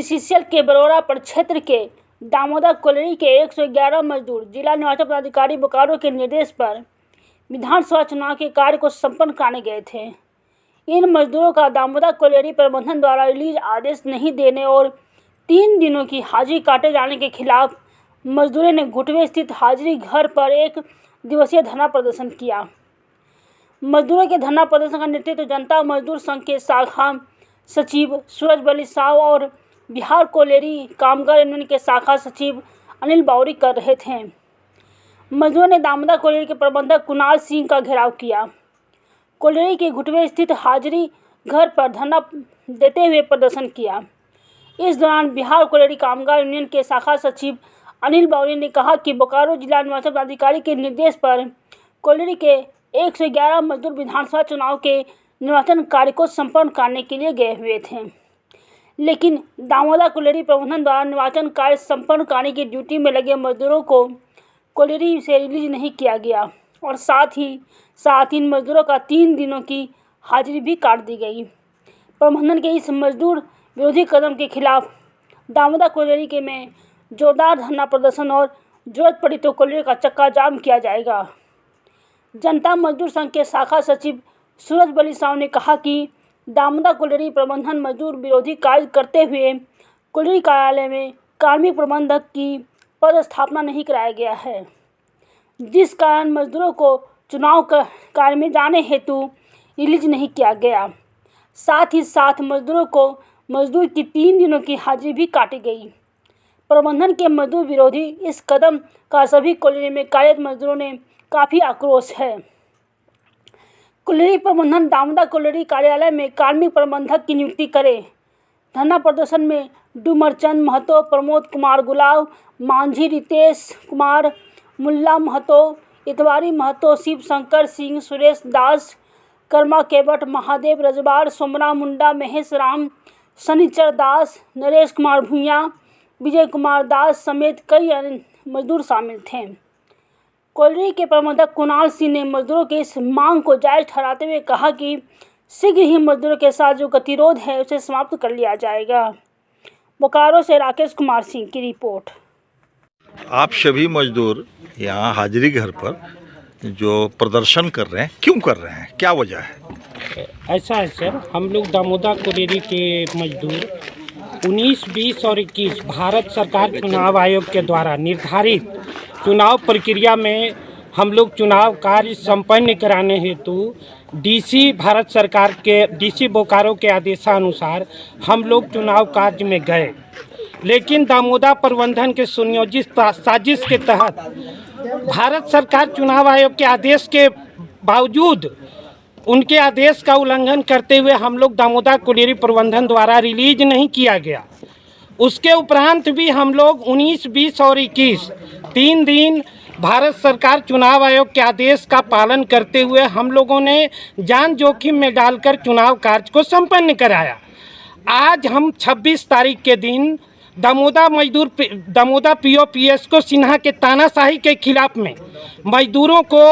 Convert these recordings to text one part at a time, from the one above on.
BCCL के बरौरा प्रक्षेत्र के दामोदर कोल्हरी के 111 मजदूर जिला निर्वाचन पदाधिकारी बोकारो के निर्देश पर विधानसभा चुनाव के कार्य को संपन्न कराने गए थे। इन मजदूरों का दामोदर कोल्हरी प्रबंधन द्वारा रिलीज आदेश नहीं देने और 3 दिनों की हाजिरी काटे जाने के खिलाफ मजदूरों ने घुटवे स्थित हाजिरी घर पर 1 दिवसीय धरना प्रदर्शन किया। मजदूरों के धरना प्रदर्शन का नेतृत्व जनता मजदूर संघ के शाखा सचिव सूरज बली साव और बिहार कोल्हरी कामगार यूनियन के शाखा सचिव अनिल बाउरी कर रहे थे। मजदूरों ने दामोदर कोल्हरी के प्रबंधक कुणाल सिंह का घेराव किया। कोल्हरी के घुटवे स्थित हाजिरी घर पर धरना देते हुए प्रदर्शन किया। इस दौरान बिहार कोल्हरी कामगार यूनियन के शाखा सचिव अनिल बाउरी ने कहा कि बोकारो जिला निर्वाचन पदाधिकारी के निर्देश पर कोल्हरी के 111 मजदूर विधानसभा चुनाव के निर्वाचन कार्य को संपन्न करने के लिए गए हुए थे, लेकिन दामोदर कोल्हरी प्रबंधन द्वारा निर्वाचन कार्य संपन्न करने की ड्यूटी में लगे मजदूरों को कोल्हरी से रिलीज नहीं किया गया और साथ ही इन मजदूरों का 3 दिनों की हाजिरी भी काट दी गई। प्रबंधन के इस मजदूर विरोधी कदम के खिलाफ दामोदर कोल्हरी के में जोरदार धरना प्रदर्शन और जरूरत पड़ी तो कोल्हरी का चक्का जाम किया जाएगा। जनता मजदूर संघ के शाखा सचिव सूरज बली साव ने कहा कि दामोदर कोल्हरी प्रबंधन मजदूर विरोधी कार्य करते हुए कोल्हरी कार्यालय में कार्मिक प्रबंधक की पदस्थापना नहीं कराया गया है, जिस कारण मजदूरों को चुनाव कार्य में जाने हेतु रिलीज नहीं किया गया। साथ ही साथ मजदूरों को मजदूर की 3 दिनों की हाजिरी भी काटी गई। प्रबंधन के मजदूर विरोधी इस कदम का सभी कोल्हरी में कार्यरत मजदूरों ने काफ़ी आक्रोश है। कोल्हरी प्रबंधन दामोदर कोल्हरी कार्यालय में कार्मिक प्रबंधक की नियुक्ति करे। धरना प्रदर्शन में डूमरचंद महतो, प्रमोद कुमार गुलाव, मांझी रितेश कुमार, मुल्ला महतो, इतवारी महतो, शिव शंकर सिंह, सुरेश दास, कर्मा केवट, महादेव रजवाड़, सोमरा मुंडा, महेश राम, शनिचर दास, नरेश कुमार भूइया, विजय कुमार दास समेत कई अन्य मजदूर शामिल थे। कोल्हरी के प्रबंधक कुणाल सिंह ने मजदूरों की इस मांग को जायज ठहराते हुए कहा कि शीघ्र ही मजदूरों के साथ जो गतिरोध है उसे समाप्त कर लिया जाएगा। बोकारो से राकेश कुमार सिंह की रिपोर्ट। आप सभी मजदूर यहाँ हाजिरी घर पर जो प्रदर्शन कर रहे हैं, क्यों कर रहे हैं, क्या वजह है? ऐसा है सर, हम लोग दामोदर कोल्हरी के मजदूर 19, 20 और 21 भारत सरकार चुनाव आयोग के द्वारा निर्धारित चुनाव प्रक्रिया में हम लोग चुनाव कार्य संपन्न कराने हेतु डीसी भारत सरकार के डीसी बोकारो के आदेशानुसार हम लोग चुनाव कार्य में गए, लेकिन दामोदर प्रबंधन के सुनियोजित साजिश के तहत भारत सरकार चुनाव आयोग के आदेश के बावजूद उनके आदेश का उल्लंघन करते हुए हम लोग दामोदर कोल्हरी प्रबंधन द्वारा रिलीज नहीं किया गया। उसके उपरांत भी हम लोग 19, 20 और 21 3 दिन भारत सरकार चुनाव आयोग के आदेश का पालन करते हुए हम लोगों ने जान जोखिम में डालकर चुनाव कार्य को संपन्न कराया। आज हम 26 तारीख के दिन दामोदर पीओपीएस को सिन्हा के तानाशाही के खिलाफ में मजदूरों को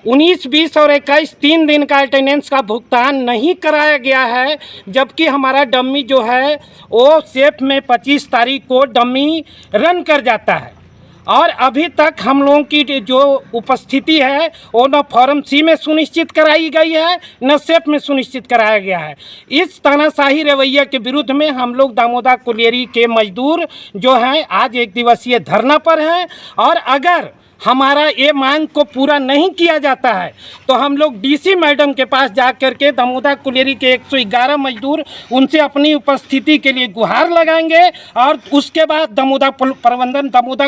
19, 20 और 21 3 दिन का अटेंडेंस का भुगतान नहीं कराया गया है, जबकि हमारा डम्मी जो है वो सेफ में 25 तारीख को डम्मी रन कर जाता है और अभी तक हम लोगों की जो उपस्थिति है वो न फॉर्म सी में सुनिश्चित कराई गई है न सेफ में सुनिश्चित कराया गया है। इस तानाशाही रवैये के विरुद्ध में हम लोग दामोदर कोल्हरी के मजदूर जो हैं आज 1 दिवसीय धरना पर हैं और अगर हमारा ये मांग को पूरा नहीं किया जाता है तो हम लोग डीसी मैडम के पास जा कर के दामोदर कोल्हरी के 111 मजदूर उनसे अपनी उपस्थिति के लिए गुहार लगाएंगे और उसके बाद दामोदर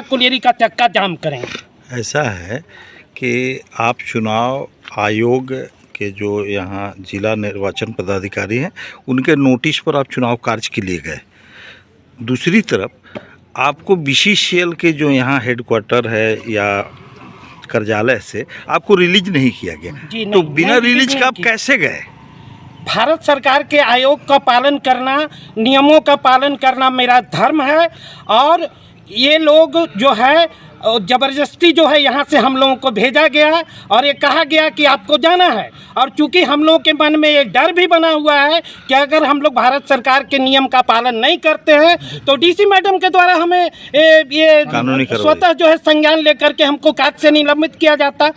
कोल्हरी का चक्का जाम करेंगे। ऐसा है कि आप चुनाव आयोग के जो यहाँ जिला निर्वाचन पदाधिकारी हैं उनके नोटिस पर आप चुनाव कार्य के लिए गए, दूसरी तरफ आपको बीसीसीएल के जो यहाँ हेडक्वार्टर है या कार्यालय से आपको रिलीज नहीं किया गया, तो बिना रिलीज का आप कैसे गए? भारत सरकार के आयोग का पालन करना, नियमों का पालन करना मेरा धर्म है और ये लोग जो है ज़बरदस्ती जो है यहाँ से हम लोगों को भेजा गया और ये कहा गया कि आपको जाना है। और चूंकि हम लोगों के मन में ये डर भी बना हुआ है कि अगर हम लोग भारत सरकार के नियम का पालन नहीं करते हैं तो डीसी मैडम के द्वारा हमें ये कानूनी कार्रवाई। स्वतः जो है संज्ञान लेकर के हमको कार्य से निलंबित किया जाता।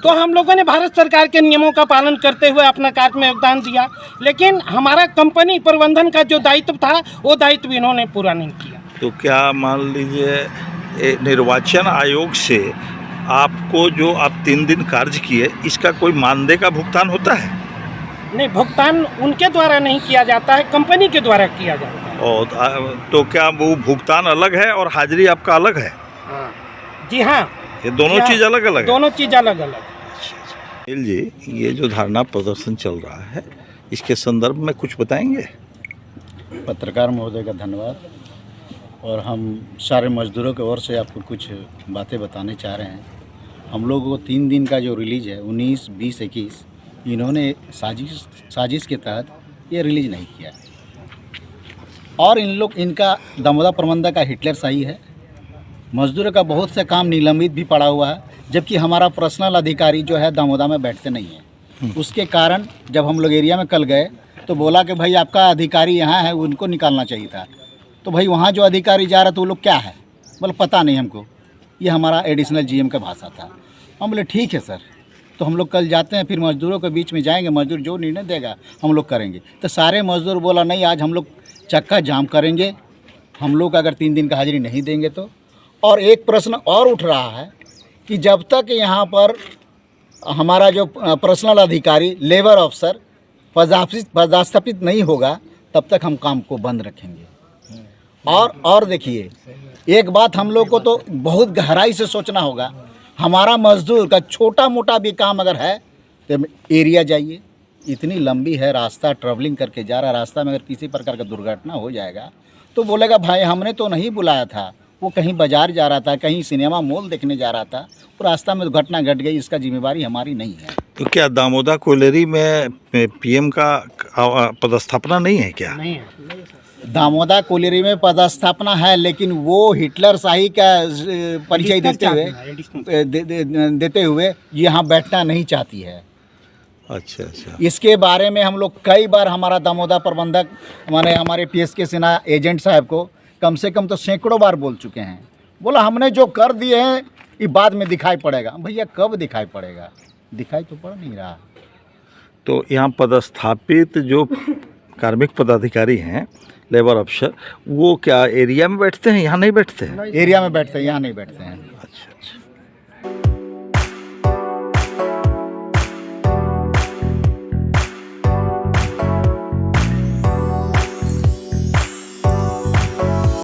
तो हम लोगों ने भारत सरकार के नियमों का पालन करते हुए अपना कार्य में योगदान दिया, लेकिन हमारा कंपनी प्रबंधन का जो दायित्व था वो दायित्व इन्होंने पूरा नहीं किया। तो क्या मान लीजिए निर्वाचन आयोग से आपको जो आप 3 दिन कार्य किए इसका कोई मानदेय का भुगतान होता है? नहीं, भुगतान उनके द्वारा नहीं किया जाता है, कंपनी के द्वारा किया जाता है। और तो क्या वो भुगतान अलग है और हाजिरी आपका अलग है? जी हाँ, ये दोनों चीज़ अलग अलग है? दोनों चीज़ अलग अलग। सुनील जी, ये जो धरना प्रदर्शन चल रहा है इसके संदर्भ में कुछ बताएंगे? पत्रकार महोदय का धन्यवाद। और हम सारे मजदूरों की ओर से आपको कुछ बातें बताने चाह रहे हैं। हम लोगों को 3 दिन का जो रिलीज़ है 19, 20, 21 इन्होंने साजिश के तहत ये रिलीज़ नहीं किया और इनका दामोदर प्रबंधक का हिटलर शाही है। मजदूरों का बहुत से काम निलंबित भी पड़ा हुआ है, जबकि हमारा पर्सनल अधिकारी जो है दामोदा में बैठते नहीं है। उसके कारण जब हम लोग एरिया में कल गए तो बोला कि भाई आपका अधिकारी यहाँ है, उनको निकालना चाहिए था। तो भाई वहाँ जो अधिकारी जा रहा था वो लोग क्या है, बोले पता नहीं हमको। ये हमारा एडिशनल जीएम का भाषा था। हम बोले ठीक है सर, तो हम लोग कल जाते हैं, फिर मजदूरों के बीच में जाएंगे, मजदूर जो निर्णय देगा हम लोग करेंगे। तो सारे मजदूर बोला नहीं, आज हम लोग चक्का जाम करेंगे, हम लोग अगर 3 दिन का हाजिरी नहीं देंगे तो। और एक प्रश्न और उठ रहा है कि जब तक यहाँ पर हमारा जो पर्सनल अधिकारी लेबर अफसर पदस्थापित नहीं होगा तब तक हम काम को बंद रखेंगे। और देखिए, एक बात हम लोग को तो बहुत गहराई से सोचना होगा। हमारा मजदूर का छोटा मोटा भी काम अगर है तो एरिया जाइए, इतनी लंबी है रास्ता, ट्रैवलिंग करके जा रहा, रास्ता में अगर किसी प्रकार का दुर्घटना हो जाएगा तो बोलेगा भाई हमने तो नहीं बुलाया था, वो कहीं बाजार जा रहा था, कहीं सिनेमा मॉल देखने जा रहा था, तो रास्ता में घटना घट गई, इसका जिम्मेवारी हमारी नहीं है। तो क्या दामोदर कोयलेरी में पीएम का पदस्थापना नहीं है क्या? नहीं है। दामोदर कोयलेरी में पदस्थापना है, लेकिन वो हिटलर शाही का परिचय देते हुए यहाँ बैठना नहीं चाहती है। अच्छा अच्छा। इसके बारे में हम लोग कई बार हमारा दामोदर प्रबंधक माने हमारे PSK सिन्हा एजेंट साहब को कम से कम तो सैकड़ों बार बोल चुके हैं। बोला हमने जो कर दिए हैं ये बाद में दिखाई पड़ेगा। भैया कब दिखाई पड़ेगा? दिखाई तो पड़ नहीं रहा। तो यहाँ पदस्थापित जो कार्मिक पदाधिकारी हैं, लेबर अफसर, वो क्या एरिया में बैठते हैं, यहाँ नहीं बैठते हैं? एरिया में बैठते हैं, यहाँ नहीं बैठते हैं। अच्छा अच्छा।